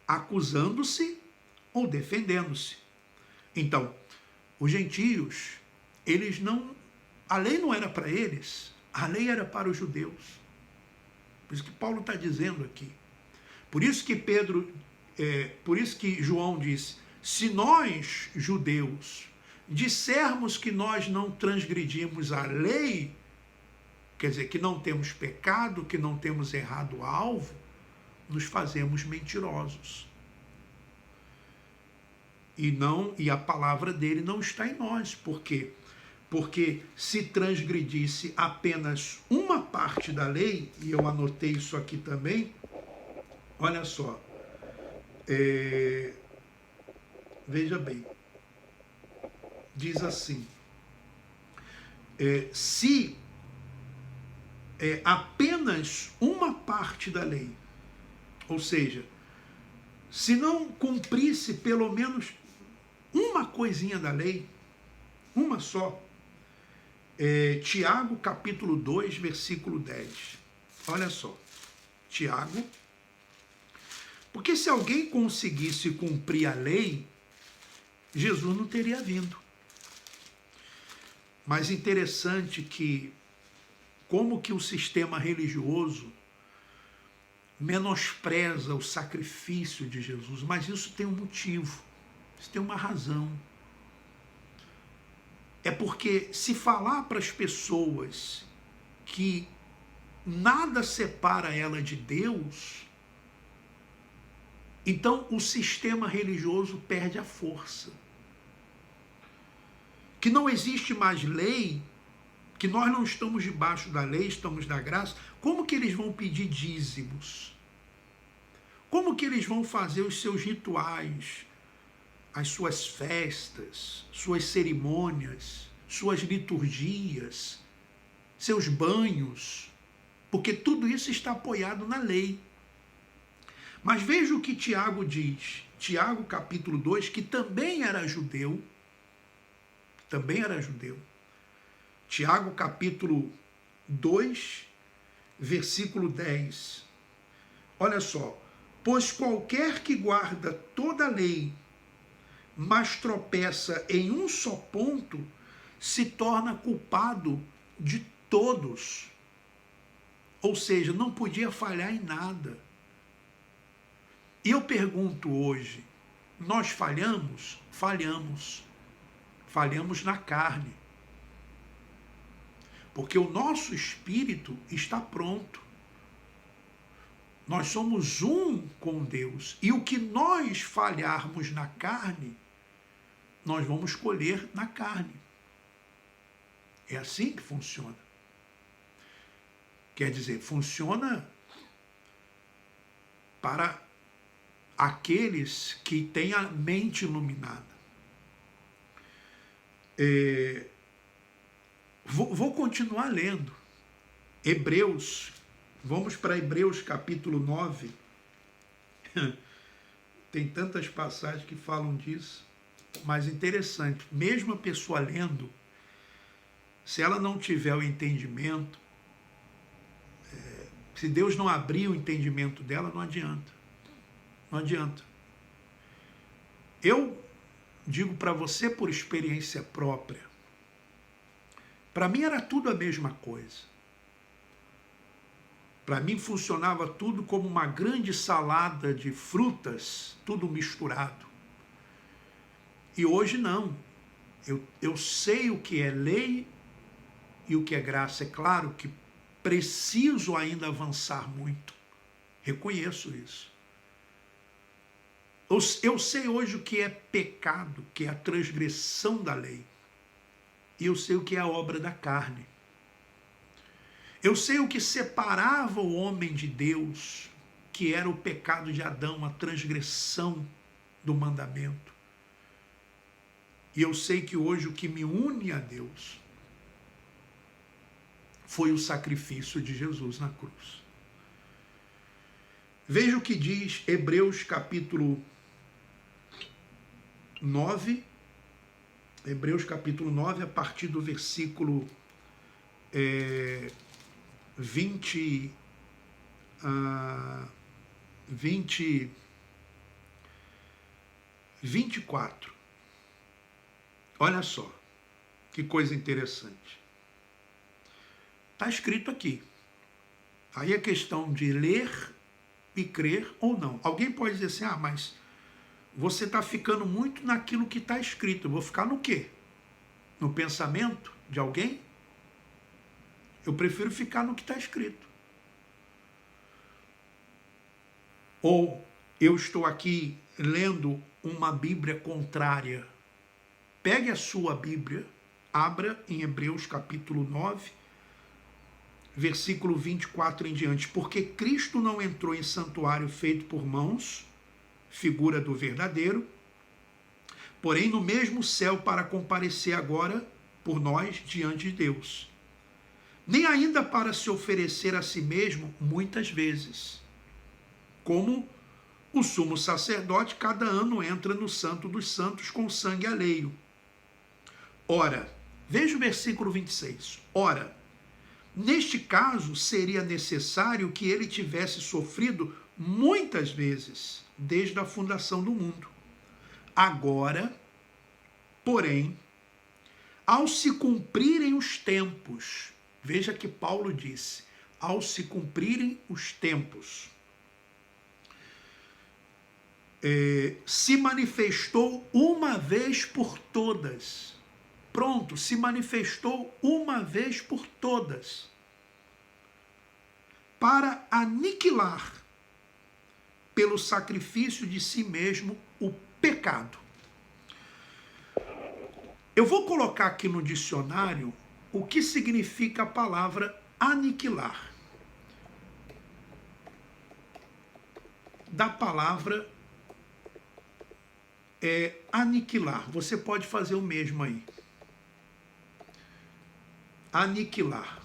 acusando-se ou defendendo-se. Então, os gentios, eles não... A lei não era para eles, a lei era para os judeus. Por isso que Paulo está dizendo aqui. Por isso que por isso que João disse, se nós, judeus, dissermos que nós não transgredimos a lei, quer dizer, que não temos pecado, que não temos errado alvo, nos fazemos mentirosos. E a palavra dele não está em nós. Por quê? Porque se transgredisse apenas uma parte da lei, e eu anotei isso aqui também, olha só, veja bem, diz assim: se apenas uma parte da lei, ou seja, se não cumprisse pelo menos uma coisinha da lei, uma só, Tiago capítulo 2, versículo 10. Olha só, Tiago, porque se alguém conseguisse cumprir a lei, Jesus não teria vindo. Mas interessante que como que o sistema religioso menospreza o sacrifício de Jesus, mas isso tem um motivo, isso tem uma razão. É porque se falar para as pessoas que nada separa ela de Deus, então o sistema religioso perde a força. Que não existe mais lei, que nós não estamos debaixo da lei, estamos da graça, como que eles vão pedir dízimos? Como que eles vão fazer os seus rituais, as suas festas, suas cerimônias, suas liturgias, seus banhos? Porque tudo isso está apoiado na lei. Mas veja o que Tiago diz, Tiago capítulo 2, que também era judeu, Tiago capítulo 2, versículo 10. Olha só, pois qualquer que guarda toda a lei, mas tropeça em um só ponto, se torna culpado de todos. Ou seja, não podia falhar em nada. E eu pergunto hoje, nós falhamos? Falhamos. Falhamos na carne. Porque o nosso espírito está pronto. Nós somos um com Deus. E o que nós falharmos na carne, nós vamos colher na carne. É assim que funciona. Quer dizer, funciona para aqueles que têm a mente iluminada. Vou continuar lendo. Hebreus, vamos para Hebreus capítulo 9. Tem tantas passagens que falam disso, mas interessante, mesmo a pessoa lendo, se ela não tiver o entendimento, se Deus não abrir o entendimento dela, não adianta. Não adianta. Eu digo para você por experiência própria, para mim era tudo a mesma coisa. Para mim funcionava tudo como uma grande salada de frutas, tudo misturado. E hoje não. Eu sei o que é lei e o que é graça. É claro que preciso ainda avançar muito. Reconheço isso. Eu sei hoje o que é pecado, que é a transgressão da lei. E eu sei o que é a obra da carne. Eu sei o que separava o homem de Deus, que era o pecado de Adão, a transgressão do mandamento. E eu sei que hoje o que me une a Deus foi o sacrifício de Jesus na cruz. Veja o que diz Hebreus capítulo 9, Hebreus capítulo 9, a partir do versículo 24. Olha só, que coisa interessante. Está escrito aqui. Aí é questão de ler e crer ou não. Alguém pode dizer assim, mas você está ficando muito naquilo que está escrito. Eu vou ficar no quê? No pensamento de alguém? Eu prefiro ficar no que está escrito. Ou eu estou aqui lendo uma Bíblia contrária. Pegue a sua Bíblia, abra em Hebreus capítulo 9, versículo 24 em diante. Porque Cristo não entrou em santuário feito por mãos, figura do verdadeiro, porém no mesmo céu para comparecer agora por nós diante de Deus. Nem ainda para se oferecer a si mesmo muitas vezes, como o sumo sacerdote cada ano entra no Santo dos Santos com sangue alheio. Ora, veja o versículo 26. Ora, neste caso seria necessário que ele tivesse sofrido muitas vezes, desde a fundação do mundo. Agora, porém, ao se cumprirem os tempos, veja que Paulo disse, ao se cumprirem os tempos, se manifestou uma vez por todas. Pronto, se manifestou uma vez por todas, para aniquilar, pelo sacrifício de si mesmo, o pecado. Eu vou colocar aqui no dicionário o que significa a palavra aniquilar. Da palavra aniquilar. Você pode fazer o mesmo aí. Aniquilar.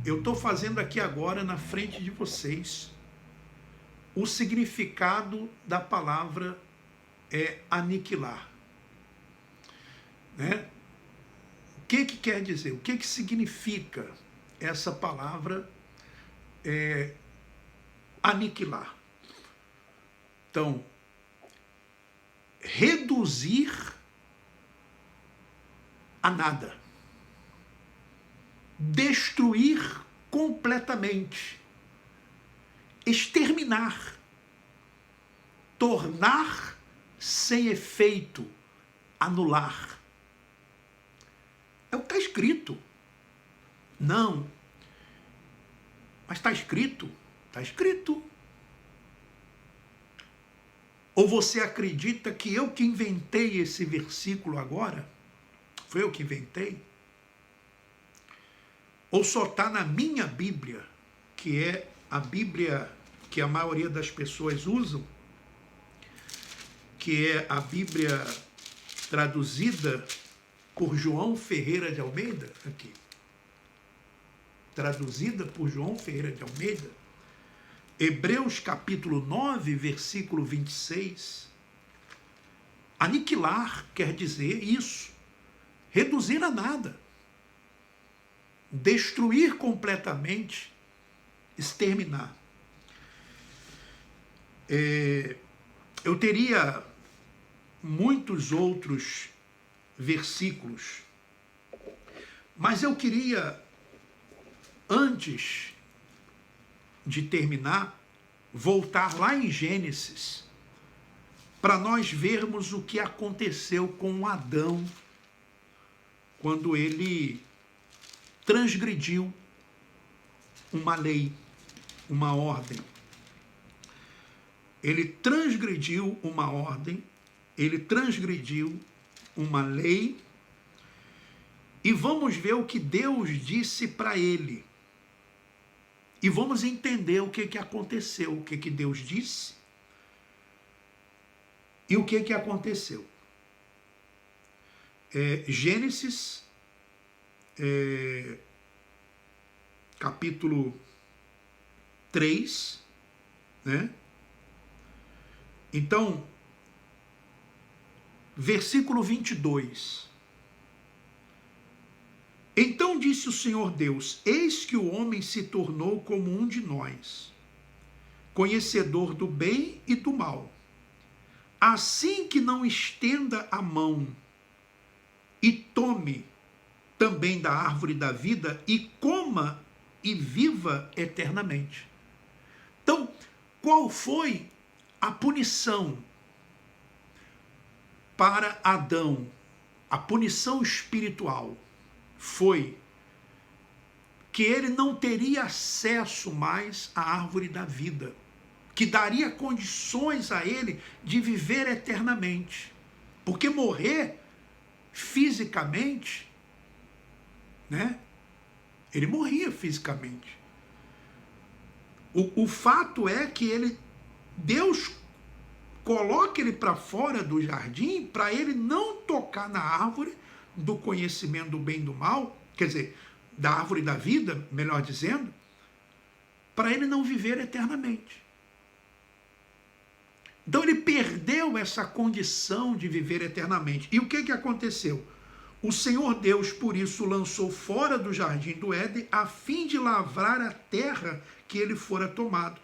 Eu estou fazendo aqui agora na frente de vocês o significado da palavra aniquilar. Né? O que quer dizer? O que significa essa palavra aniquilar? Então, reduzir a nada. Destruir completamente. Exterminar. Tornar sem efeito. Anular. É o que está escrito. Não. Mas está escrito? Está escrito. Ou você acredita que eu que inventei esse versículo agora? Foi eu que inventei? Ou só está na minha Bíblia, que é a Bíblia que a maioria das pessoas usam, que é a Bíblia traduzida por João Ferreira de Almeida, aqui. Traduzida por João Ferreira de Almeida, Hebreus capítulo 9, versículo 26. Aniquilar quer dizer isso, reduzir a nada, destruir completamente, exterminar. Eu teria muitos outros versículos, mas eu queria, antes de terminar, voltar lá em Gênesis, para nós vermos o que aconteceu com Adão, quando ele transgrediu uma lei, uma ordem. Ele transgrediu uma ordem, ele transgrediu uma lei, e vamos ver o que Deus disse para ele. E vamos entender o que aconteceu, o que Deus disse e o que aconteceu. Gênesis, capítulo 3, né? Então, versículo 22. Então disse o Senhor Deus, eis que o homem se tornou como um de nós, conhecedor do bem e do mal. Assim que não estenda a mão e tome também da árvore da vida e coma e viva eternamente. Então, qual foi a punição para Adão? A punição espiritual foi que ele não teria acesso mais à árvore da vida, que daria condições a ele de viver eternamente. Porque morrer fisicamente, né? Ele morria fisicamente. O fato é que Deus coloca ele para fora do jardim para ele não tocar na árvore do conhecimento do bem e do mal, quer dizer, da árvore da vida, melhor dizendo, para ele não viver eternamente. Então ele perdeu essa condição de viver eternamente. E o que aconteceu? O Senhor Deus, por isso, lançou fora do jardim do Éden, a fim de lavrar a terra que ele fora tomado.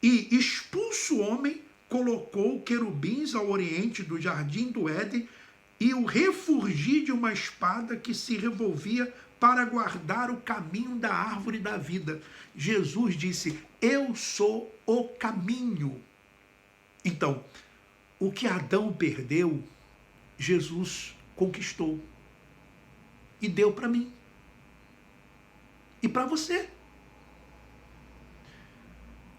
E, expulso o homem, colocou querubins ao oriente do jardim do Éden e o refulgi de uma espada que se revolvia para guardar o caminho da árvore da vida. Jesus disse: eu sou o caminho. Então, o que Adão perdeu, Jesus conquistou e deu para mim e para você.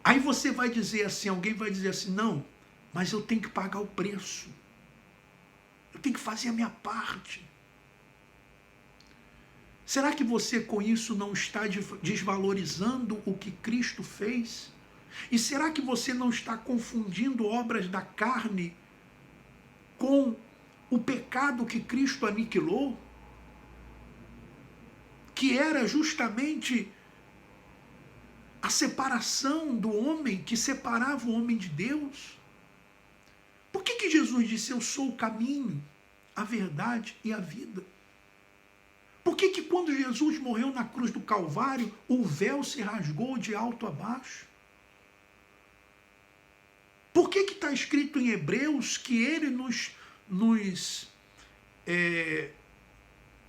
Aí você vai dizer assim, alguém vai dizer assim, não, mas eu tenho que pagar o preço. Eu tenho que fazer a minha parte. Será que você com isso não está desvalorizando o que Cristo fez? E será que você não está confundindo obras da carne com o pecado que Cristo aniquilou? Que era justamente a separação do homem, que separava o homem de Deus. Por que Jesus disse, eu sou o caminho, a verdade e a vida? Por que quando Jesus morreu na cruz do Calvário, o véu se rasgou de alto a baixo? Por que está escrito em Hebreus que ele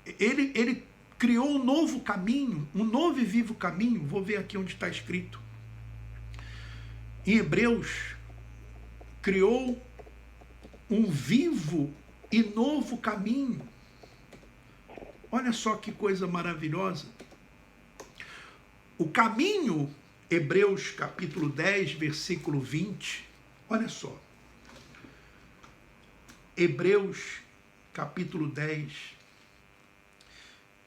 ele criou um novo caminho, um novo e vivo caminho? Vou ver aqui onde está escrito. Em Hebreus, criou um vivo e novo caminho. Olha só que coisa maravilhosa. O caminho, Hebreus capítulo 10, versículo 20, olha só. Hebreus capítulo 10.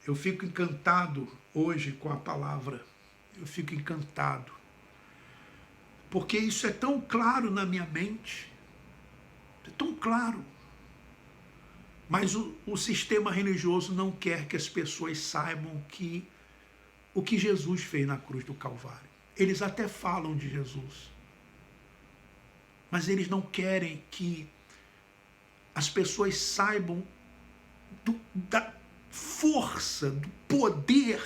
Eu fico encantado hoje com a palavra. Eu fico encantado. Porque isso é tão claro na minha mente. É tão claro. Mas o sistema religioso não quer que as pessoas saibam o que Jesus fez na cruz do Calvário. Eles até falam de Jesus. Mas eles não querem que as pessoas saibam da força, do poder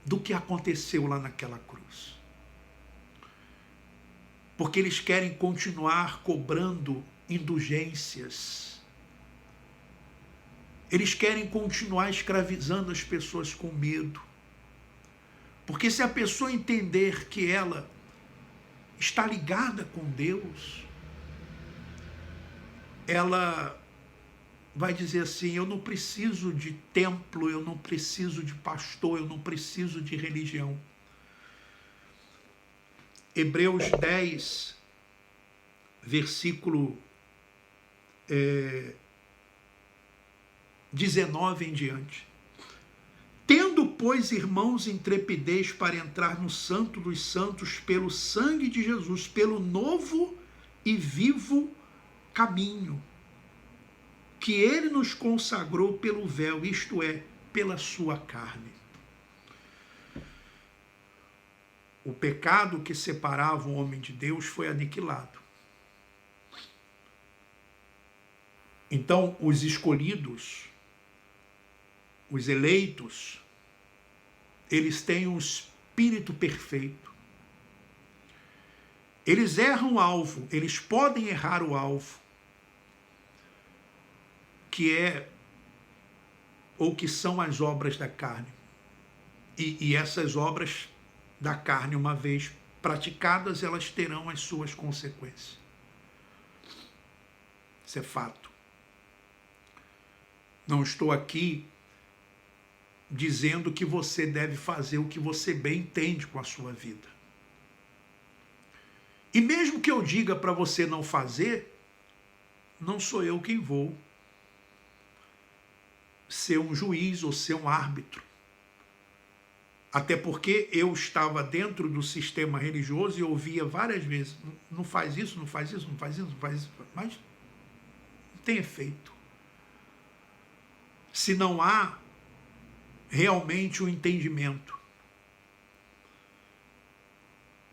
do que aconteceu lá naquela cruz. Porque eles querem continuar cobrando indulgências. Eles querem continuar escravizando as pessoas com medo. Porque se a pessoa entender que ela está ligada com Deus, ela vai dizer assim, eu não preciso de templo, eu não preciso de pastor, eu não preciso de religião. Hebreus 10, versículo 19 em diante. Tendo, pois, irmãos, intrepidez para entrar no Santo dos Santos pelo sangue de Jesus, pelo novo e vivo caminho, que ele nos consagrou pelo véu, isto é, pela sua carne. O pecado que separava o homem de Deus foi aniquilado. Então, os escolhidos, os eleitos, eles têm um espírito perfeito. Eles erram o alvo, eles podem errar o alvo, que é, ou que são as obras da carne. E essas obras da carne, uma vez praticadas, elas terão as suas consequências. Isso é fato. Não estou aqui dizendo que você deve fazer o que você bem entende com a sua vida. E mesmo que eu diga para você não fazer, não sou eu quem vou ser um juiz ou ser um árbitro. Até porque eu estava dentro do sistema religioso e ouvia várias vezes, não faz isso, não faz isso, não faz isso, não faz isso, mas não tem efeito. Se não há realmente o entendimento.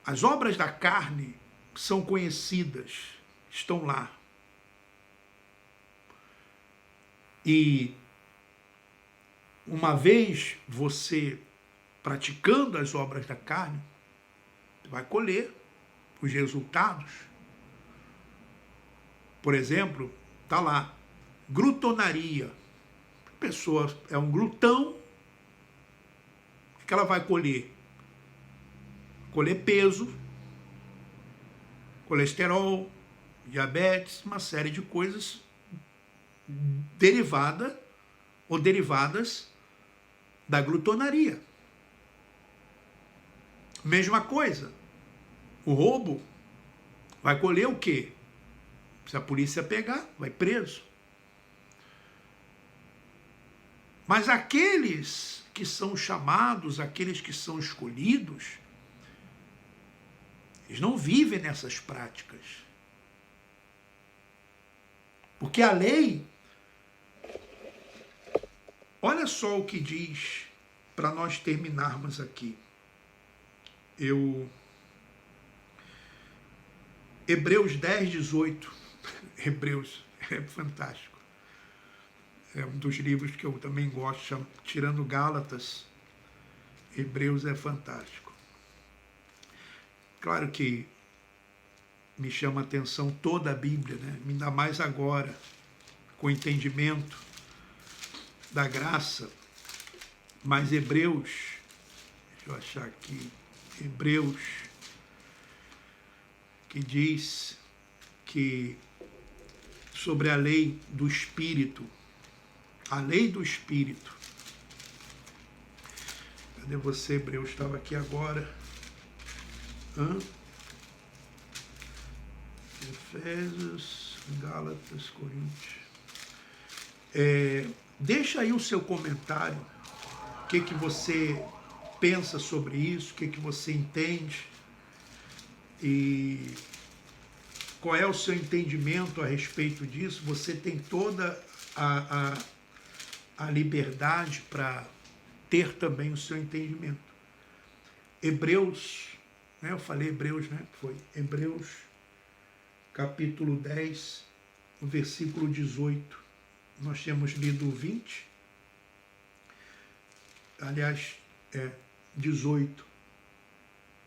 As obras da carne são conhecidas, estão lá. E uma vez você praticando as obras da carne, vai colher os resultados. Por exemplo, está lá, glutonaria. A pessoa é um glutão, o que ela vai colher? Colher peso, colesterol, diabetes, uma série de coisas derivada ou derivadas da glutonaria. Mesma coisa, o roubo vai colher o quê? Se a polícia pegar, vai preso. Mas aqueles que são chamados, aqueles que são escolhidos, eles não vivem nessas práticas. Porque a lei, olha só o que diz, para nós terminarmos aqui. Hebreus 10, 18. Hebreus é fantástico. É um dos livros que eu também gosto, tirando Gálatas. Hebreus é fantástico. Claro que me chama a atenção toda a Bíblia, né? Ainda mais agora, com o entendimento da graça. Mas Hebreus, deixa eu achar aqui, Hebreus, que diz que sobre a lei do Espírito, a lei do Espírito. Cadê você, Hebreus? Estava aqui agora. Efésios, Gálatas, Coríntios. Deixa aí o seu comentário. O que você pensa sobre isso? O que você entende? E qual é o seu entendimento a respeito disso? Você tem toda a liberdade para ter também o seu entendimento. Hebreus, né? Eu falei Hebreus, né? Foi Hebreus, capítulo 10, o versículo 18. Nós tínhamos lido o 20. Aliás, 18.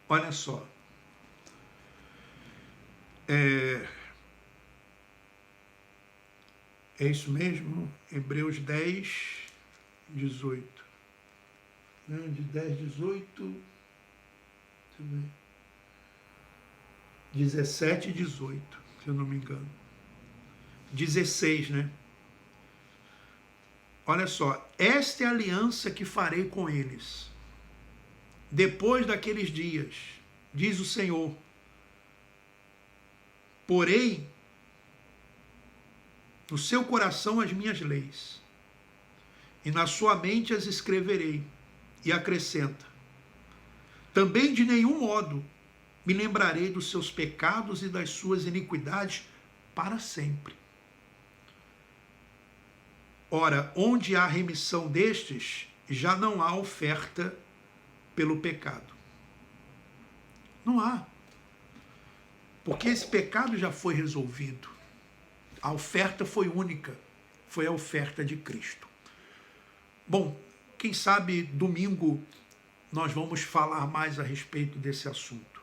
Olha só. É isso mesmo? Hebreus 10, 18. De 10, 18. Deixa eu ver. 17 e 18, se eu não me engano. 16, né? Olha só. Esta é a aliança que farei com eles. Depois daqueles dias, diz o Senhor. Porém, no seu coração as minhas leis, e na sua mente as escreverei. E acrescenta: também de nenhum modo me lembrarei dos seus pecados e das suas iniquidades para sempre. Ora, onde há remissão destes, já não há oferta pelo pecado. Não há. Porque esse pecado já foi resolvido. A oferta foi única. Foi a oferta de Cristo. Bom, quem sabe domingo nós vamos falar mais a respeito desse assunto.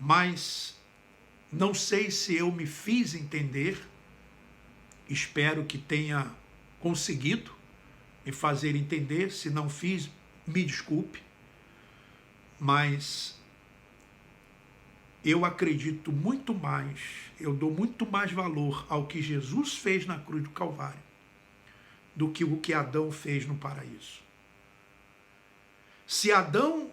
Mas não sei se eu me fiz entender. Espero que tenha conseguido me fazer entender. Se não fiz, me desculpe. Mas eu acredito muito mais, eu dou muito mais valor ao que Jesus fez na cruz do Calvário do que o que Adão fez no paraíso. Se Adão,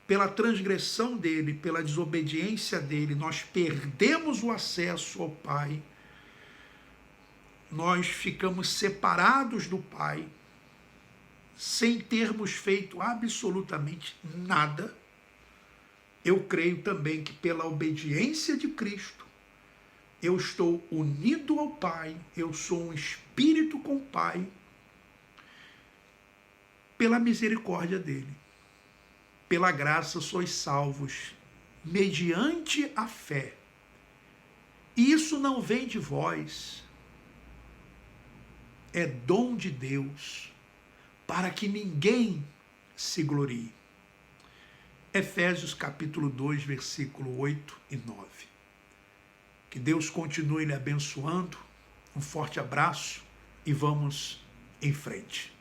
pela transgressão dele, pela desobediência dele, nós perdemos o acesso ao Pai, nós ficamos separados do Pai, sem termos feito absolutamente nada, eu creio também que pela obediência de Cristo, eu estou unido ao Pai, eu sou um espírito com o Pai, pela misericórdia dele. Pela graça sois salvos, mediante a fé. E isso não vem de vós, é dom de Deus, para que ninguém se glorie. Efésios capítulo 2, versículo 8 e 9. Que Deus continue lhe abençoando. Um forte abraço e vamos em frente.